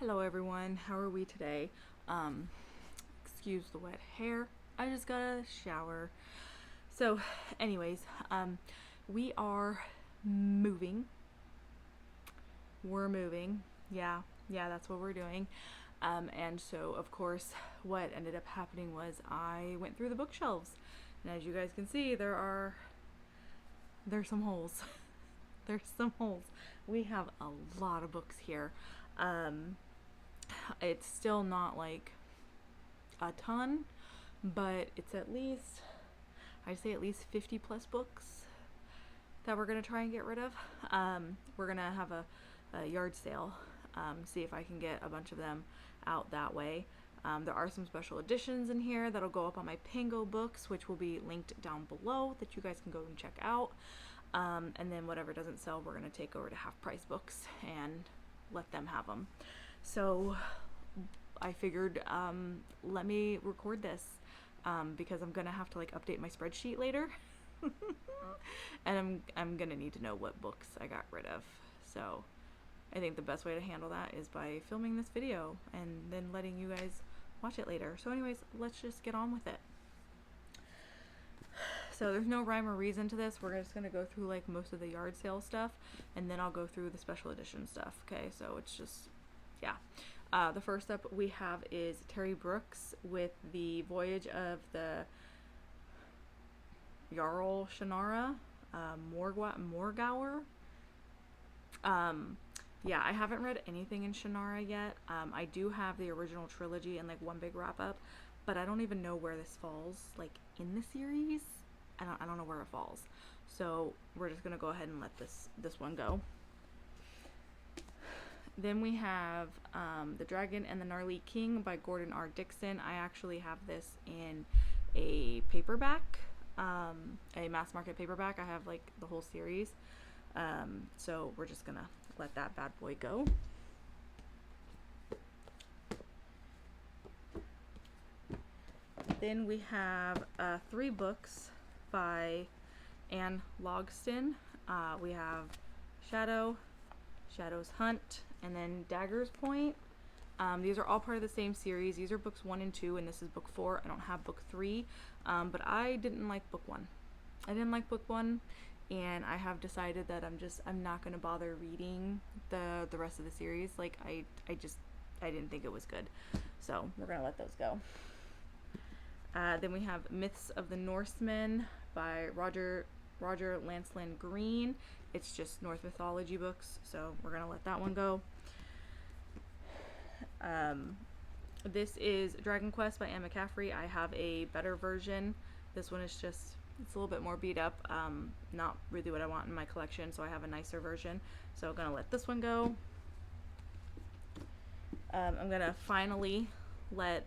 Hello everyone, how are we today? Excuse the wet hair. I just got a shower. So, anyways, we are moving. We're moving. Yeah, that's what we're doing. And so, of course, what ended up happening was I went through the bookshelves, and as you guys can see, there's some holes. There's some holes. We have a lot of books here. It's still not like a ton, but it's I'd say at least 50 plus books that we're going to try and get rid of. We're going to have a yard sale, see if I can get a bunch of them out that way. There are some special editions in here that'll go up on my Pango books, which will be linked down below that you guys can go and check out. And then whatever doesn't sell, we're going to take over to Half Price Books and let them have them. So I figured, let me record this, because I'm gonna have to like update my spreadsheet later. And I'm gonna need to know what books I got rid of. So I think the best way to handle that is by filming this video and then letting you guys watch it later. So anyways, let's just get on with it. So there's no rhyme or reason to this. We're just gonna go through like most of the yard sale stuff, and then I'll go through the special edition stuff. Okay, so it's just, yeah. The first up we have is Terry Brooks with the Voyage of the Jarl Shannara Morgower. Yeah, I haven't read anything in Shannara yet. I do have the original trilogy and like one big wrap up, but I don't even know where this falls like in the series. I don't know where it falls. So we're just gonna go ahead and let this one go. Then we have The Dragon and the Gnarly King by Gordon R. Dixon. I actually have this in a paperback, a mass market paperback. I have like the whole series. So we're just gonna let that bad boy go. Then we have 3 books by Anne Logston. We have Shadow's Hunt, and then Dagger's Point. These are all part of the same series. These are books 1 and 2, and this is book 4. I don't have book 3, but I didn't like book 1. I didn't like book 1, and I have decided that I'm not going to bother reading the rest of the series. Like, I didn't think it was good. So we're going to let those go. Then we have Myths of the Norsemen by Roger Lancelyn Green. It's just Norse mythology books, so we're gonna let that one go. This is Dragon Quest by Anne McCaffrey. I have a better version. This one is just, it's a little bit more beat up. Not really what I want in my collection, so I have a nicer version. So I'm gonna let this one go. I'm gonna finally let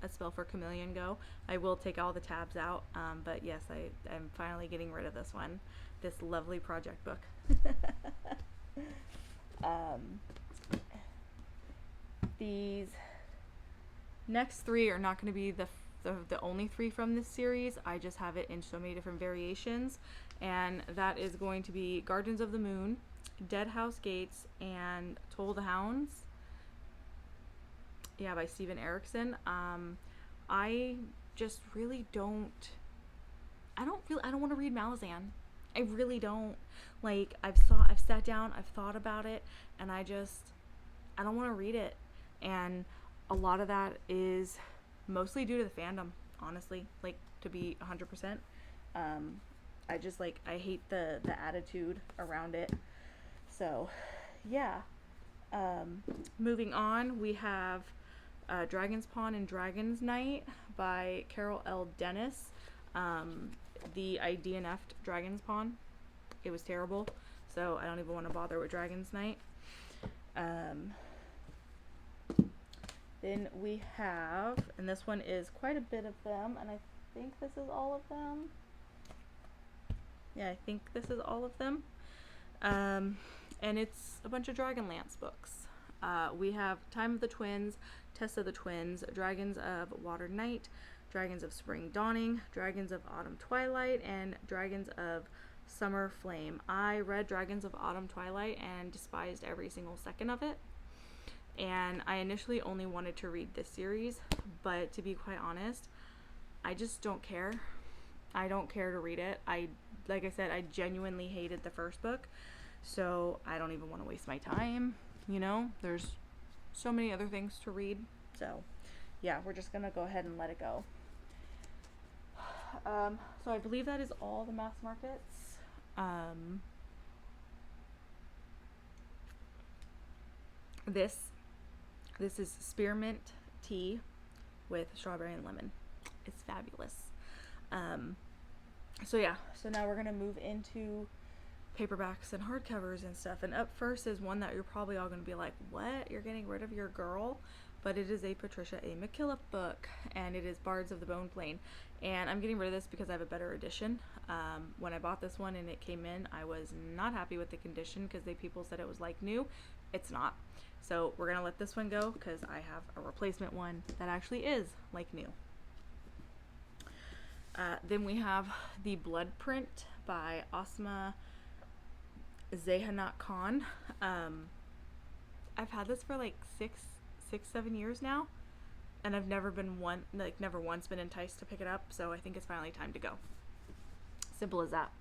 A Spell for Chameleon go. I will take all the tabs out, but yes, I'm finally getting rid of this one. This lovely project book. These next 3 are not going to be the only 3 from this series. I just have it in so many different variations, and that is going to be Gardens of the Moon, Dead House Gates, and Toll the Hounds. Yeah, by Steven Erikson. I just really don't want to read Malazan. I really don't. Like, I've sat down, I've thought about it, and I don't want to read it. And a lot of that is mostly due to the fandom, honestly, like, to be 100%. I just, like, I hate the attitude around it. So, yeah. Moving on, we have Dragon's Pawn and Dragon's Night by Carol L. Dennis. The I DNF'd Dragon's Pawn. It was terrible, so I don't even want to bother with Dragon's Night. Then we have, and this one is quite a bit of them, and I think this is all of them. Yeah, I think this is all of them. And it's a bunch of Dragonlance books. We have Time of the Twins, Test of the Twins, Dragons of Water Night, Dragons of Spring Dawning, Dragons of Autumn Twilight, and Dragons of Summer Flame. I read Dragons of Autumn Twilight and despised every single second of it. And I initially only wanted to read this series, but to be quite honest, I just don't care. I don't care to read it. Like I said, I genuinely hated the first book, so I don't even want to waste my time. You know, there's so many other things to read. So yeah, we're just gonna go ahead and let it go. So I believe that is all the mass markets. This is spearmint tea with strawberry and lemon. It's fabulous. So yeah, so now we're gonna move into paperbacks and hardcovers and stuff. And up first is one that you're probably all gonna be like, what? You're getting rid of your girl? But it is a Patricia A. McKillop book, and it is Bards of the Bone Plane. And I'm getting rid of this because I have a better edition. When I bought this one and it came in, I was not happy with the condition because people said it was like new. It's not. So we're gonna let this one go because I have a replacement one that actually is like new. Then we have The Blood Print by Asma Zehanat Khan. I've had this for like 7 years now, and I've never once been enticed to pick it up, so I think it's finally time to go. Simple as that.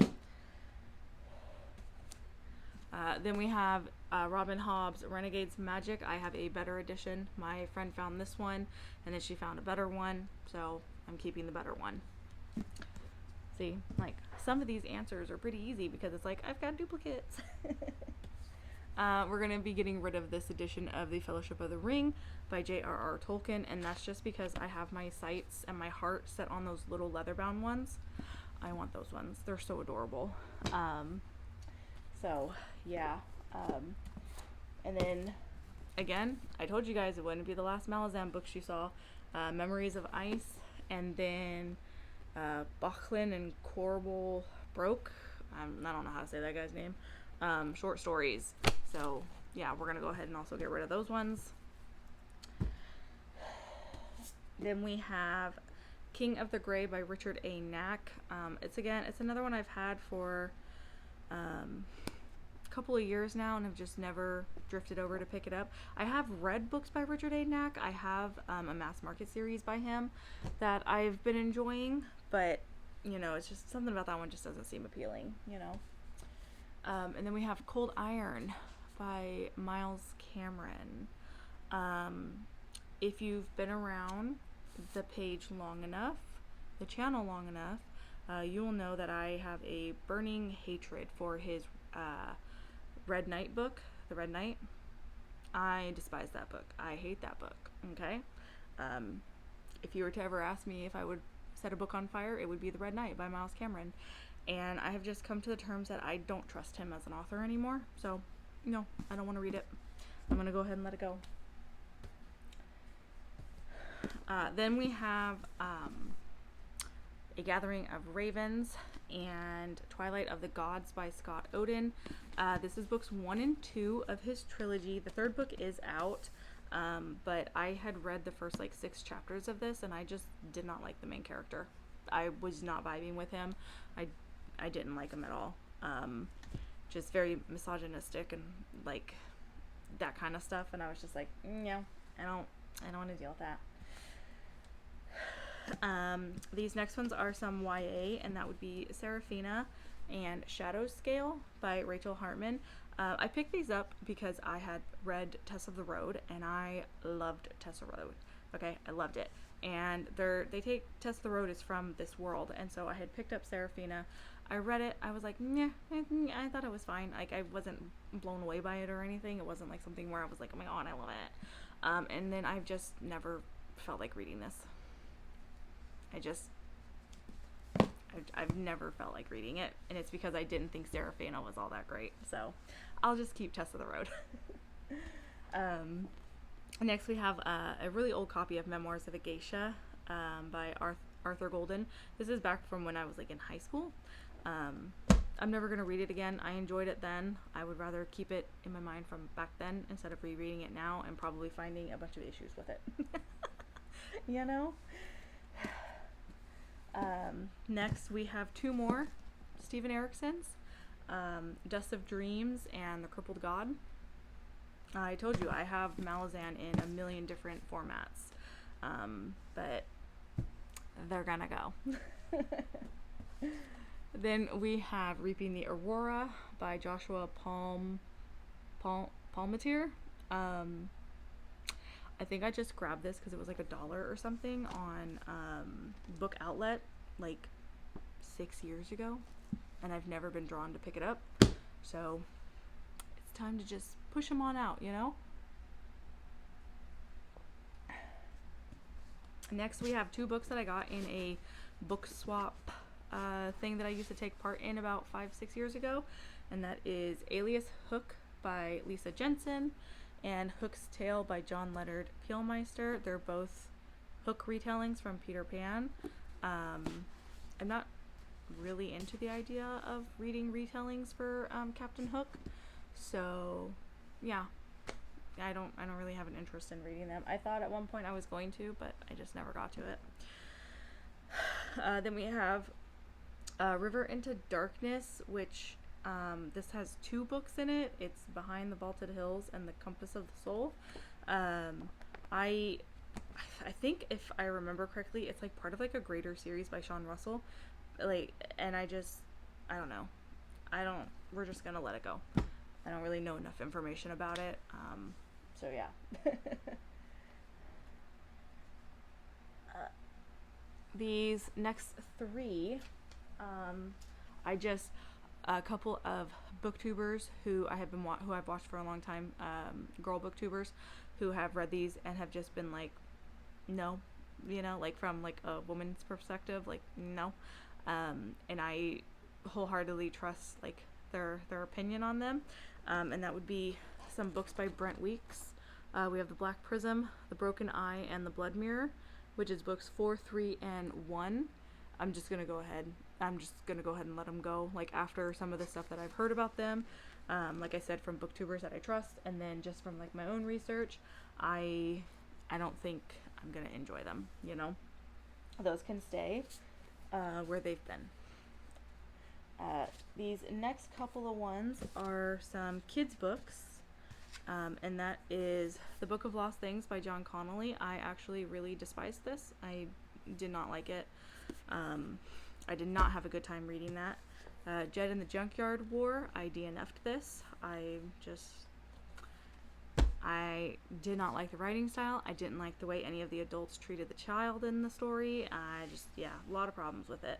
Then we have Robin Hobb's Renegade's Magic. I have a better edition. My friend found this one, and then she found a better one, so I'm keeping the better one. See, like, some of these answers are pretty easy because it's like, I've got duplicates. We're going to be getting rid of this edition of The Fellowship of the Ring by J.R.R. Tolkien, and that's just because I have my sights and my heart set on those little leather-bound ones. I want those ones. They're so adorable. So, yeah. And then, again, I told you guys it wouldn't be the last Malazan books you saw. Memories of Ice, and then Bachlin and Corbel Broke. I don't know how to say that guy's name. Short stories. So, yeah, we're going to go ahead and also get rid of those ones. Then we have King of the Grey by Richard A. Knack. It's another one I've had for a couple of years now and have just never drifted over to pick it up. I have read books by Richard A. Knack. I have a mass market series by him that I've been enjoying, but, you know, it's just something about that one just doesn't seem appealing, you know. And then we have Cold Iron by Miles Cameron. If you've been around the page long enough, the channel long enough, you will know that I have a burning hatred for his Red Knight book, The Red Knight. I despise that book. I hate that book, okay? If you were to ever ask me if I would set a book on fire, it would be The Red Knight by Miles Cameron. And I have just come to the terms that I don't trust him as an author anymore. So, no, I don't want to read it. I'm going to go ahead and let it go. Then we have A Gathering of Ravens and Twilight of the Gods by Scott Odin. This is books 1 and 2 of his trilogy. The third book is out, but I had read the first like 6 chapters of this, and I just did not like the main character. I was not vibing with him. I didn't like him at all. Just very misogynistic and like that kind of stuff, and I was just like, no, I don't want to deal with that. These next ones are some YA, and that would be Seraphina and Shadow Scale by Rachel Hartman. I picked these up because I had read Tess of the Road, and I loved Tess of the Road. Okay, I loved it. And they take Tess of the Road is from this world, and so I had picked up Seraphina. I read it. I was like, yeah, I thought it was fine. Like, I wasn't blown away by it or anything. It wasn't like something where I was like, oh my god, I love it. And then I've just never felt like reading this. I've never felt like reading it, and it's because I didn't think Seraphina was all that great. So I'll just keep Tess of the Road. Next we have a really old copy of Memoirs of a Geisha by Arthur Golden. This is back from when I was like in high school. I'm never going to read it again. I enjoyed it then. I would rather keep it in my mind from back then instead of rereading it now and probably finding a bunch of issues with it. You know? Next we have 2 more Stephen Erickson's, Dust of Dreams and The Crippled God. I told you I have Malazan in a million different formats, but they're gonna go. Then we have Reaping the Aurora by Joshua Palmatier. I think I just grabbed this because it was like $1 or something on Book Outlet like 6 years ago, and I've never been drawn to pick it up. So it's time to just push them on out, you know? Next, we have 2 books that I got in a book swap thing that I used to take part in about 5-6 years ago, and that is Alias Hook by Lisa Jensen and Hook's Tale by John Leonard Peelmeister. They're both Hook retellings from Peter Pan. I'm not really into the idea of reading retellings for Captain Hook, so yeah, I don't really have an interest in reading them. I thought at one point I was going to, but I just never got to it. Then we have River into Darkness, which this has 2 books in it. It's Behind the Vaulted Hills and The Compass of the Soul. I think if I remember correctly, it's like part of like a greater series by Sean Russell. And I don't know. We're just gonna let it go. I don't really know enough information about it. So yeah. These next 3, a couple of booktubers who I've watched for a long time, girl booktubers who have read these and have just been like, no, you know, like from like a woman's perspective, like no, and I wholeheartedly trust like their opinion on them, and that would be some books by Brent Weeks. We have The Black Prism, The Broken Eye, and The Blood Mirror, which is books 4, 3, and 1. I'm just gonna go ahead and let them go. Like after some of the stuff that I've heard about them, like I said, from booktubers that I trust, and then just from like my own research, I don't think I'm gonna enjoy them. You know, those can stay where they've been. These next couple of ones are some kids books, and that is The Book of Lost Things by John Connolly. I actually really despised this. I did not like it. I did not have a good time reading that. Jed and the Junkyard War, I DNF'd this. I did not like the writing style. I didn't like the way any of the adults treated the child in the story. A lot of problems with it.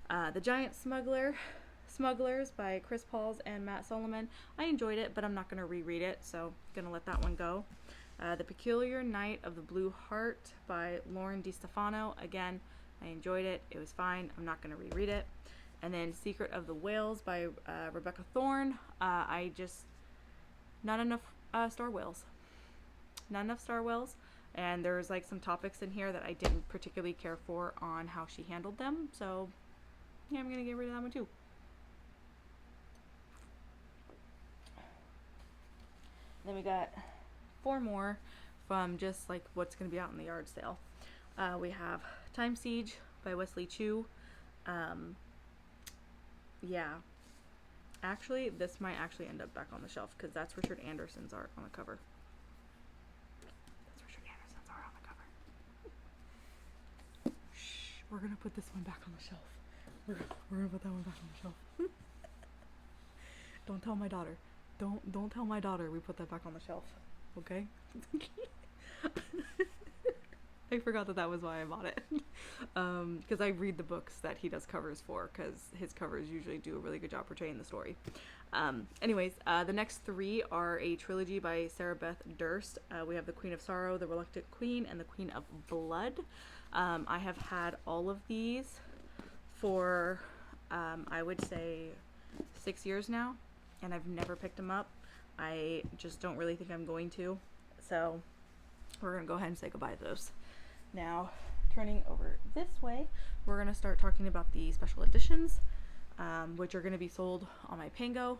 The Giant Smugglers by Chris Pauls and Matt Solomon. I enjoyed it, but I'm not going to reread it, so I'm going to let that one go. The Peculiar Night of the Blue Heart by Lauren DiStefano. Again, I enjoyed it. It was fine. I'm not going to reread it. And then Secret of the Whales by Rebecca Thorne. Not enough star whales. Not enough star whales. And there's like some topics in here that I didn't particularly care for on how she handled them. So yeah, I'm going to get rid of that one too. Then we got 4 more from just like what's going to be out in the yard sale. We have Time Siege by Wesley Chu. Yeah. Actually, this might actually end up back on the shelf because that's Richard Anderson's art on the cover. That's Richard Anderson's art on the cover. Shh. We're going to put this one back on the shelf. We're going to put that one back on the shelf. Don't tell my daughter. Don't tell my daughter we put that back on the shelf. Okay? I forgot that was why I bought it. Because I read the books that he does covers for, because his covers usually do a really good job portraying the story. Anyways, the next 3 are a trilogy by Sarah Beth Durst. We have The Queen of Sorrow, The Reluctant Queen, and The Queen of Blood. I have had all of these for, I would say, 6 years now, and I've never picked them up. I just don't really think I'm going to. So we're going to go ahead and say goodbye to those. Now, turning over this way, we're going to start talking about the special editions, which are going to be sold on my Pango.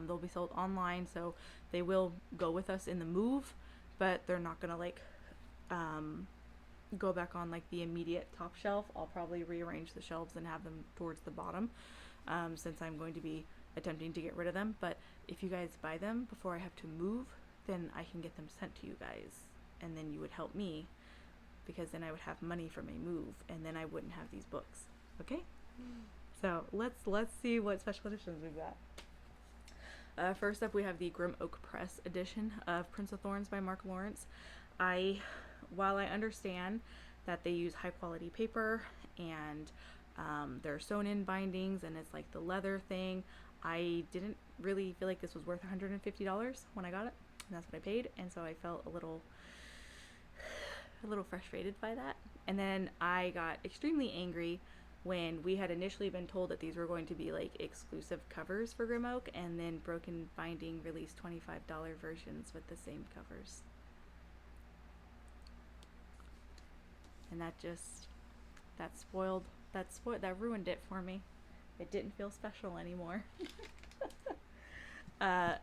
They'll be sold online, so they will go with us in the move, but they're not going to like go back on like the immediate top shelf. I'll probably rearrange the shelves and have them towards the bottom, since I'm going to be attempting to get rid of them. But if you guys buy them before I have to move, then I can get them sent to you guys, and then you would help me, because then I would have money for my move, and then I wouldn't have these books. Okay? So let's see what special editions we've got. First up, we have the Grim Oak Press edition of Prince of Thorns by Mark Lawrence. While I understand that they use high quality paper and they're sewn in bindings and it's like the leather thing, I didn't really feel like this was worth $150 when I got it, and that's what I paid, and so I felt a little frustrated by that. And then I got extremely angry when we had initially been told that these were going to be like exclusive covers for Grim Oak, and then Broken Binding released $25 versions with the same covers. And that ruined it for me. It didn't feel special anymore.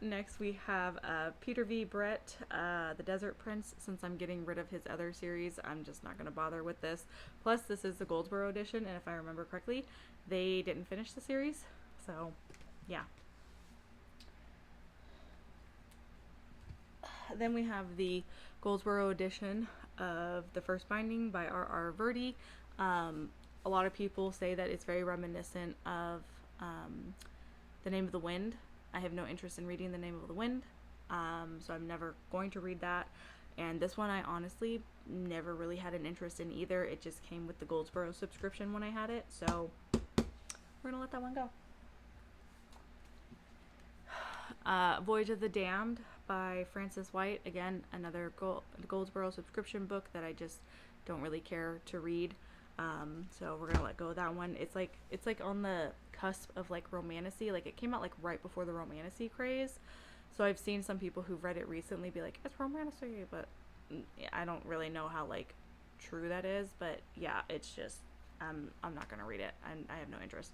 Next we have Peter V. Brett, The Desert Prince. Since I'm getting rid of his other series, I'm just not going to bother with this. Plus, this is the Goldsboro edition, and if I remember correctly, they didn't finish the series. So, yeah. Then we have the Goldsboro edition of The First Binding by R.R. Verdi. A lot of people say that it's very reminiscent of The Name of the Wind. I have no interest in reading The Name of the Wind, so I'm never going to read that. And this one I honestly never really had an interest in either. It just came with the Goldsboro subscription when I had it, so we're gonna let that one go. Voyage of the Damned by Frances White. Again, another Goldsboro subscription book that I just don't really care to read. So we're gonna let go of that one. It's like on the cusp of like romantasy. Like it came out like right before the romantasy craze. So I've seen some people who've read it recently be like, it's romantasy, but I don't really know how like true that is. But yeah, it's just I'm not gonna read it. I have no interest.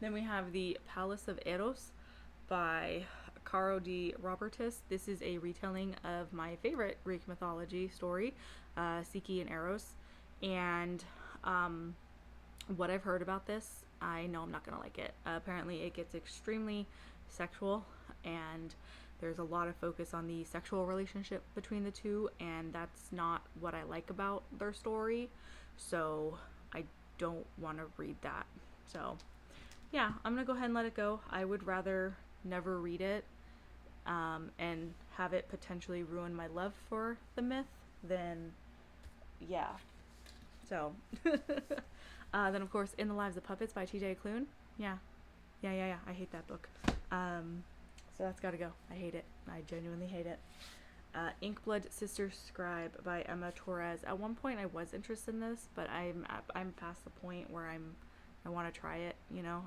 Then we have the Palace of Eros by Caro di Robertis. This is a retelling of my favorite Greek mythology story, Psyche and Eros. And what I've heard about this, I know I'm not going to like it. Apparently it gets extremely sexual, and there's a lot of focus on the sexual relationship between the two, and that's not what I like about their story. So I don't want to read that. So yeah, I'm going to go ahead and let it go. I would rather never read it and have it potentially ruin my love for the myth than, yeah. So, then of course, In the Lives of Puppets by T.J. Klune. Yeah. I hate that book. So that's got to go. I hate it. I genuinely hate it. Inkblood Sister Scribe by Emma Torres. At one point I was interested in this, but I'm past the point where I want to try it, you know.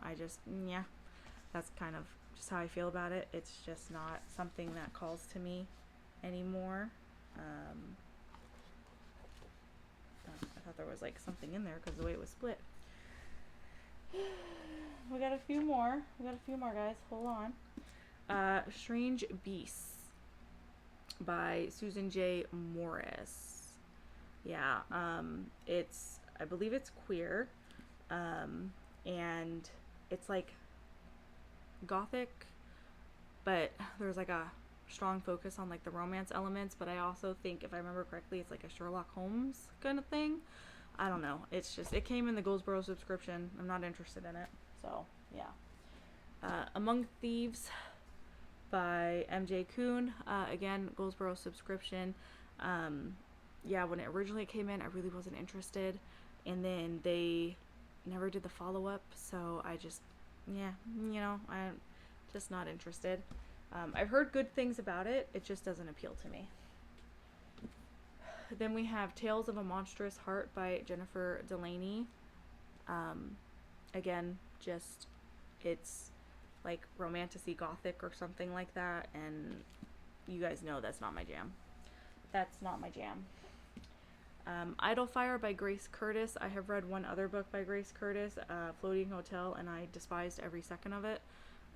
That's kind of just how I feel about it. It's just not something that calls to me anymore. I thought there was like something in there because the way it was split. We got a few more, guys. Hold on. Strange Beasts by Susan J. Morris. Yeah, I believe it's queer. And it's like gothic, but there's like a strong focus on like the romance elements, but I also think, if I remember correctly, it's like a Sherlock Holmes kind of thing. I don't know. It's just, it came in the Goldsboro subscription. I'm not interested in it. So yeah. Among Thieves by MJ Kuhn. Again, Goldsboro subscription. Yeah, when it originally came in, I really wasn't interested, and then they never did the follow-up, so I just, I'm just not interested. I've heard good things about it. It just doesn't appeal to me. Then we have Tales of a Monstrous Heart by Jennifer Delaney. Again, just, it's like romantasy gothic or something like that, and you guys know that's not my jam. Idle Fire by Grace Curtis. I have read one other book by Grace Curtis, Floating Hotel, and I despised every second of it.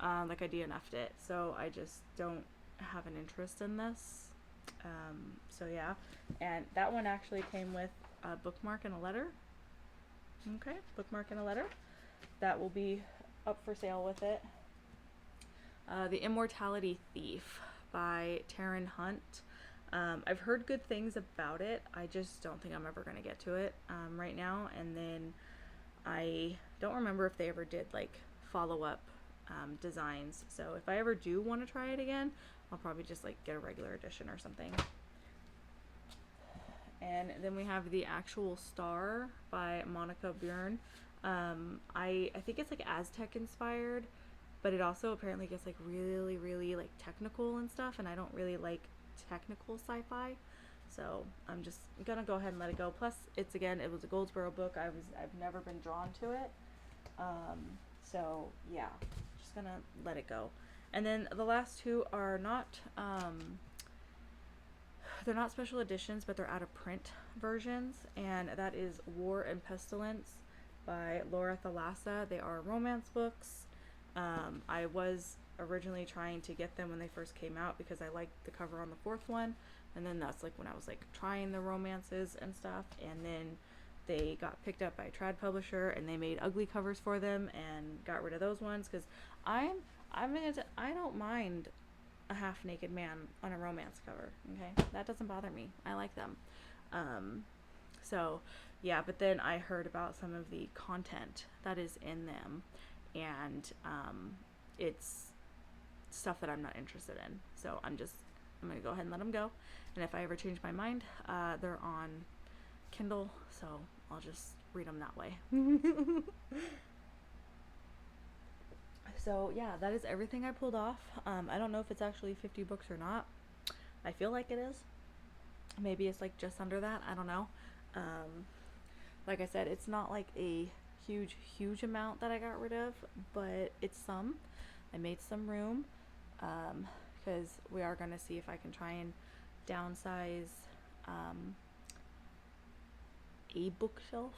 Like I DNF'd it, so I just don't have an interest in this. So yeah, and that one actually came with a bookmark and a letter. Okay, bookmark and a letter. That will be up for sale with it. The Immortality Thief by Taryn Hunt. I've heard good things about it. I just don't think I'm ever going to get to it right now. And then I don't remember if they ever did like follow-up designs. So if I ever do want to try it again, I'll probably just like get a regular edition or something. And then we have The Actual Star by Monica Byrne. I think it's like Aztec inspired, but it also apparently gets like really, really like technical and stuff, and I don't really like technical sci-fi. So I'm just gonna go ahead and let it go. Plus, it was a Goldsboro book. I've never been drawn to it. So yeah, just gonna let it go. And then the last two are not they're not special editions, but they're out of print versions, and that is War and Pestilence by Laura Thalassa. They are romance books. I was originally trying to get them when they first came out because I liked the cover on the fourth one, and then that's like when I was like trying the romances and stuff, and then they got picked up by a trad publisher and they made ugly covers for them and got rid of those ones because I don't mind a half naked man on a romance cover. Okay, that doesn't bother me. I like them. So yeah, but then I heard about some of the content that is in them, and it's stuff that I'm not interested in. So I'm gonna go ahead and let them go. And if I ever change my mind, they're on Kindle, so I'll just read them that way. So yeah, that is everything I pulled off. I don't know if it's actually 50 books or not. I feel like it is. Maybe it's like just under that. I don't know. Like I said, it's not like a huge amount that I got rid of, but it's some. I made some room because we are going to see if I can try and downsize a bookshelf.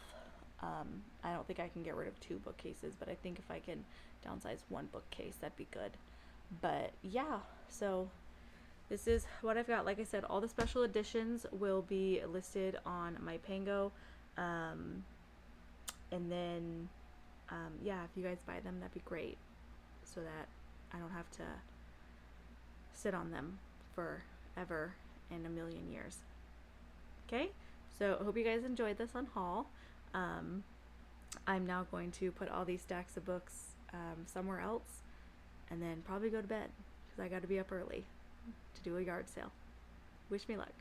I don't think I can get rid of 2 bookcases, but I think if I can downsize 1 bookcase, that'd be good. But yeah, so this is what I've got. Like I said, all the special editions will be listed on my Pango. And then, yeah, if you guys buy them, that'd be great, so that I don't have to sit on them forever and a million years. Okay, so I hope you guys enjoyed this unhaul. I'm now going to put all these stacks of books somewhere else and then probably go to bed because I got to be up early to do a yard sale. Wish me luck.